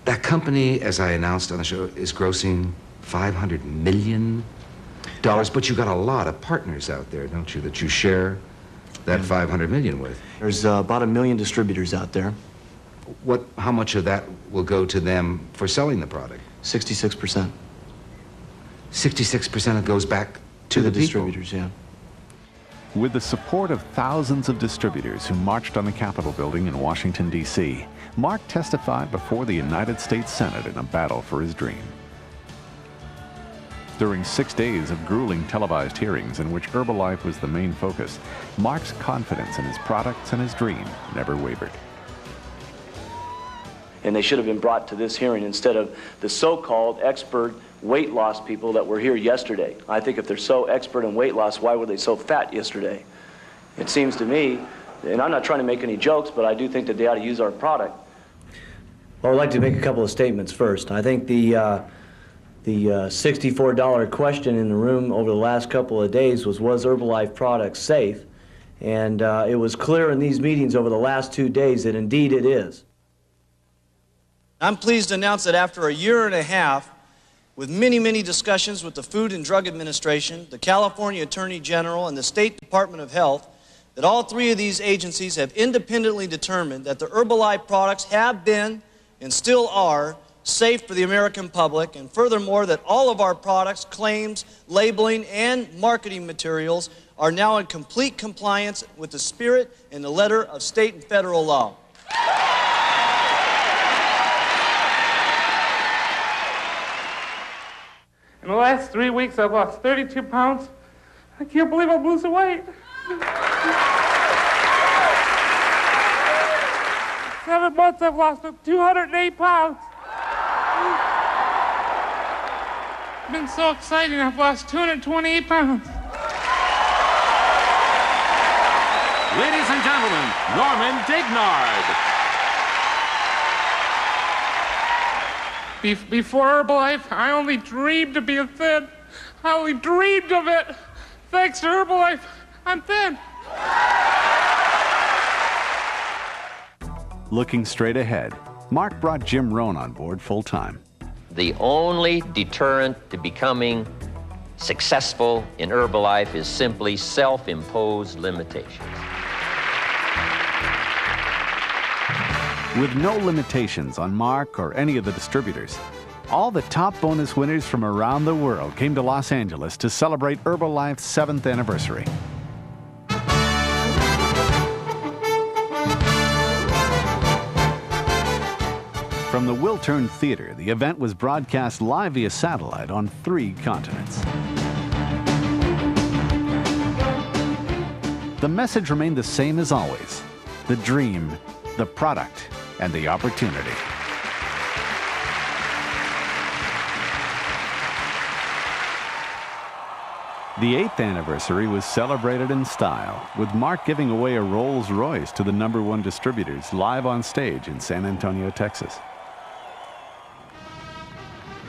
That company, as I announced on the show, is grossing $500 million. But you got a lot of partners out there, don't you, that you share that $500 million with? There's about 1 million distributors out there. How much of that will go to them for selling the product? 66%. 66% of it goes back to the distributors, yeah. With the support of thousands of distributors who marched on the Capitol building in Washington, D.C., Mark testified before the United States Senate in a battle for his dream. During 6 days of grueling televised hearings in which Herbalife was the main focus, Mark's confidence in his products and his dream never wavered. And they should have been brought to this hearing instead of the so-called expert weight loss people that were here yesterday. I think if they're so expert in weight loss, why were they so fat yesterday? It seems to me, and I'm not trying to make any jokes, but I do think that they ought to use our product. Well, I'd like to make a couple of statements first. I think the $64 question in the room over the last couple of days was Herbalife product safe? And it was clear in these meetings over the last 2 days that indeed it is. I'm pleased to announce that after a year and a half, with many discussions with the Food and Drug Administration, the California Attorney General, and the State Department of Health, that all three of these agencies have independently determined that the Herbalife products have been and still are safe for the American public, and furthermore that all of our products, claims, labeling, and marketing materials are now in complete compliance with the spirit and the letter of state and federal law. In the last 3 weeks, I've lost 32 pounds. I can't believe I'm losing weight. 7 months, I've lost 208 pounds. It's been so exciting, I've lost 228 pounds. Ladies and gentlemen, Norman Dignard. Before Herbalife, I only dreamed of being thin. I only dreamed of it. Thanks to Herbalife, I'm thin. Looking straight ahead, Mark brought Jim Rohn on board full-time. The only deterrent to becoming successful in Herbalife is simply self-imposed limitations. With no limitations on Mark or any of the distributors, all the top bonus winners from around the world came to Los Angeles to celebrate Herbalife's 7th anniversary. From the Wiltern Theater, the event was broadcast live via satellite on 3 continents. The message remained the same as always: the dream, the product, and the opportunity. The 8th anniversary was celebrated in style, with Mark giving away a Rolls-Royce to the #1 distributors live on stage in San Antonio, Texas.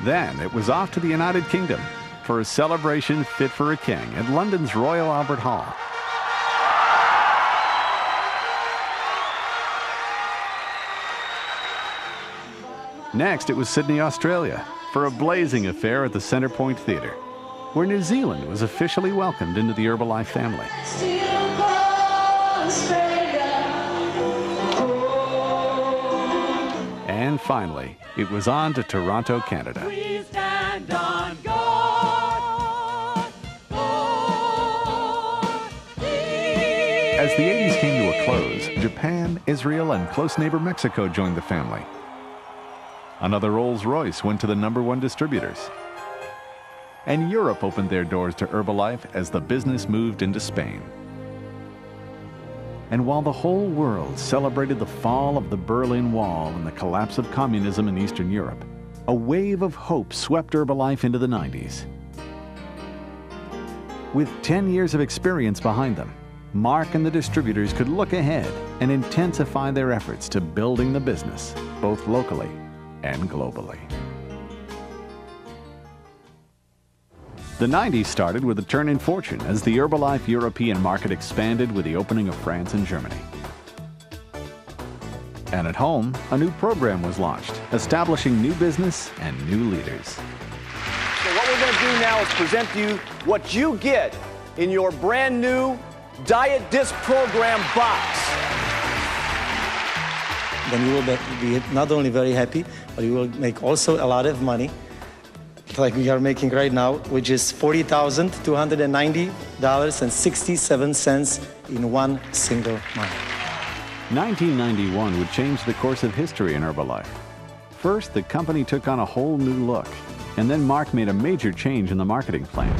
Then it was off to the United Kingdom for a celebration fit for a king at London's Royal Albert Hall. Next, it was Sydney, Australia, for a blazing affair at the Centrepoint Theatre, where New Zealand was officially welcomed into the Herbalife family. And finally, it was on to Toronto, Canada. We stand on God. As the 80s came to a close, Japan, Israel, and close neighbor Mexico joined the family. Another Rolls-Royce went to the #1 distributors. And Europe opened their doors to Herbalife as the business moved into Spain. And while the whole world celebrated the fall of the Berlin Wall and the collapse of communism in Eastern Europe, a wave of hope swept Herbalife into the 90s. With 10 years of experience behind them, Mark and the distributors could look ahead and intensify their efforts to building the business, both locally and globally. The 90s started with a turn in fortune as the Herbalife European market expanded with the opening of France and Germany. And at home, a new program was launched, establishing new business and new leaders. So what we're going to do now is present to you what you get in your brand new Diet Disc Program box. Then you will be not only very happy, but you will make also a lot of money, like we are making right now, which is $40,290.67 in one single month. 1991 would change the course of history in Herbalife. First, the company took on a whole new look, and then Mark made a major change in the marketing plan.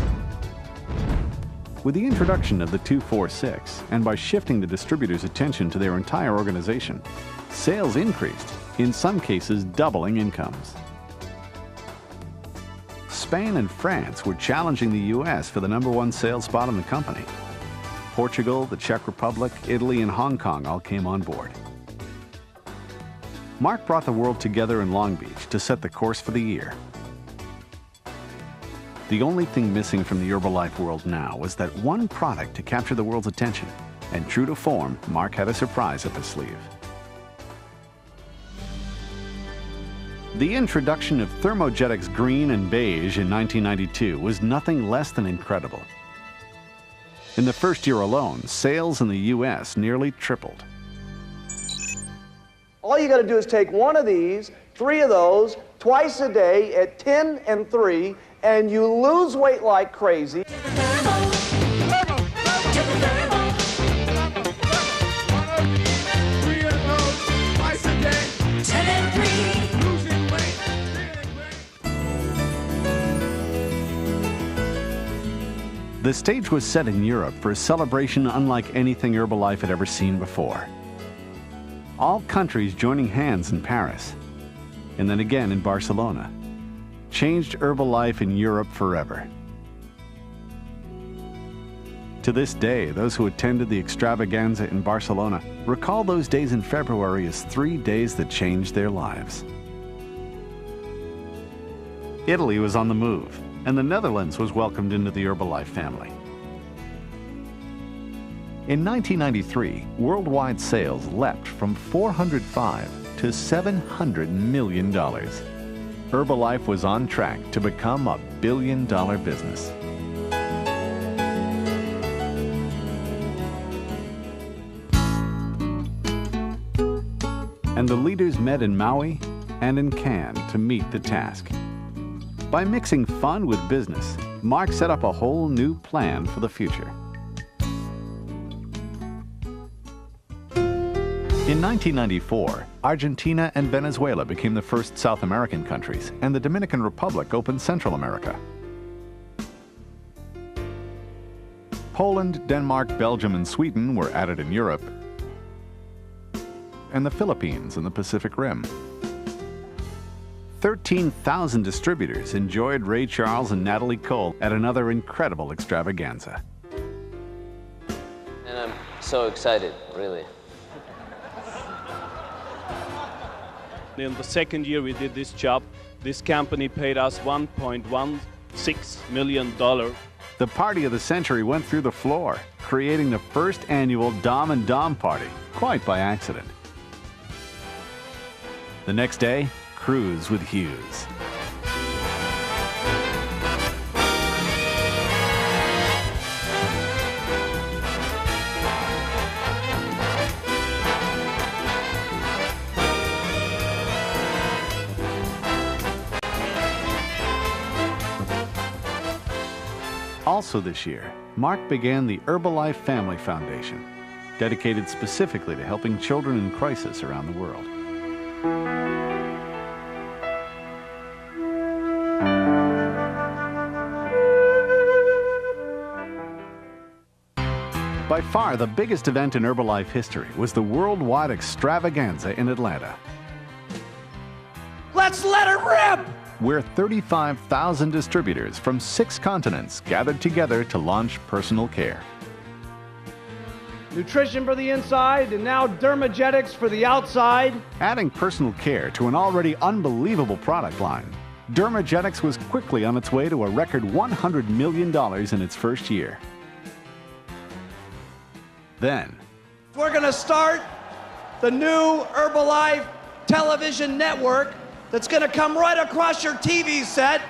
With the introduction of the 246, and by shifting the distributors' attention to their entire organization, sales increased, in some cases doubling incomes. Spain and France were challenging the U.S. for the #1 sales spot in the company. Portugal, the Czech Republic, Italy, and Hong Kong all came on board. Mark brought the world together in Long Beach to set the course for the year. The only thing missing from the Herbalife world now was that one product to capture the world's attention. And true to form, Mark had a surprise up his sleeve. The introduction of Thermogenics Green and Beige in 1992 was nothing less than incredible. In the first year alone, sales in the U.S. nearly tripled. All you got to do is take one of these, 3 of those, twice a day at 10 and 3, and you lose weight like crazy. The stage was set in Europe for a celebration unlike anything Herbalife had ever seen before. All countries joining hands in Paris, and then again in Barcelona, changed Herbalife in Europe forever. To this day, those who attended the extravaganza in Barcelona recall those days in February as 3 days that changed their lives. Italy was on the move, and the Netherlands was welcomed into the Herbalife family. In 1993, worldwide sales leapt from $405 to $700 million. Herbalife was on track to become a billion-dollar business. And the leaders met in Maui and in Cannes to meet the task. By mixing fun with business, Mark set up a whole new plan for the future. In 1994, Argentina and Venezuela became the first South American countries, and the Dominican Republic opened Central America. Poland, Denmark, Belgium, and Sweden were added in Europe, and the Philippines in the Pacific Rim. 13,000 distributors enjoyed Ray Charles and Natalie Cole at another incredible extravaganza. And I'm so excited, really. In the second year we did this job, this company paid us $1.16 million. The party of the century went through the floor, creating the first annual Dom and Dom party, quite by accident. The next day, Cruise with Hughes. Also this year, Mark began the Herbalife Family Foundation, dedicated specifically to helping children in crisis around the world. By far, the biggest event in Herbalife history was the worldwide extravaganza in Atlanta. Let's let it rip! Where 35,000 distributors from 6 continents gathered together to launch personal care. Nutrition for the inside, and now Dermagetics for the outside. Adding personal care to an already unbelievable product line, Dermagetics was quickly on its way to a record $100 million in its first year. Then, We're going to start the new Herbalife television network that's going to come right across your TV set.